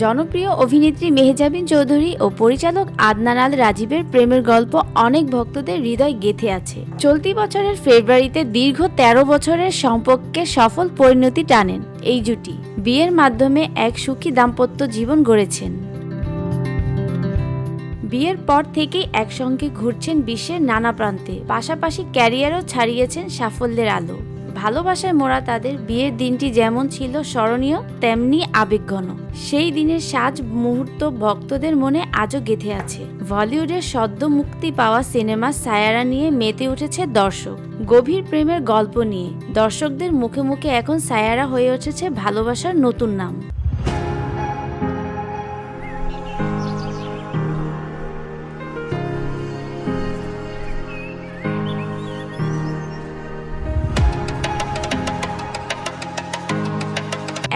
জনপ্রিয় অভিনেত্রী মেহজাবিন চৌধুরী ও পরিচালক আদনান আল রাজীবের প্রেমের গল্প অনেক ভক্তদের হৃদয় গেঁথে আছে। চলতি বছরের ফেব্রুয়ারিতে দীর্ঘ ১৩ বছরের সম্পর্কে সফল পরিণতি টানেন এই জুটি। বিয়ের মাধ্যমে এক সুখী দাম্পত্য জীবন গড়েছেন। বিয়ের পর থেকেই একসঙ্গে ঘুরছেন বিশ্বের নানা প্রান্তে, পাশাপাশি ক্যারিয়ারও ছাড়িয়েছেন সাফল্যের আলো। ভালোবাসায় মোড়া তাদের বিয়ের দিনটি যেমন ছিল স্মরণীয়, তেমনি আবেগঘন। সেই দিনের সাজ মুহূর্ত ভক্তদের মনে আজও গেঁথে আছে। বলিউডের সদ্য মুক্তি পাওয়া সিনেমা সায়ারা নিয়ে মেতে উঠেছে দর্শক। গভীর প্রেমের গল্প নিয়ে দর্শকদের মুখে মুখে এখন সায়ারা হয়ে উঠেছে ভালোবাসার নতুন নাম।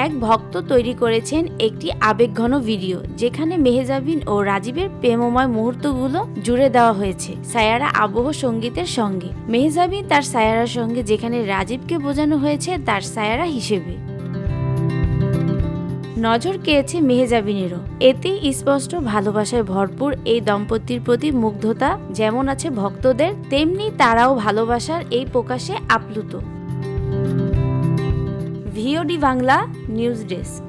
এক ভক্ত তৈরি করেছেন একটি আবেগঘন ভিডিও, যেখানে মেহজাবিন ও রাজীবের প্রেমময় মুহূর্তগুলো জুড়ে দেওয়া হয়েছে সায়ারা আবহ সঙ্গীতের সঙ্গে। মেহজাবিন তার সায়ারার সঙ্গে, যেখানে রাজীবকে বোঝানো হয়েছে তার সায়ারা হিসেবে। নজর কেড়েছে মেহজাবিনেরও। এতেই স্পষ্ট ভালোবাসায় ভরপুর এই দম্পতির প্রতি মুগ্ধতা যেমন আছে ভক্তদের, তেমনি তারাও ভালোবাসার এই প্রকাশে আপ্লুত। VOD Bangla news desk.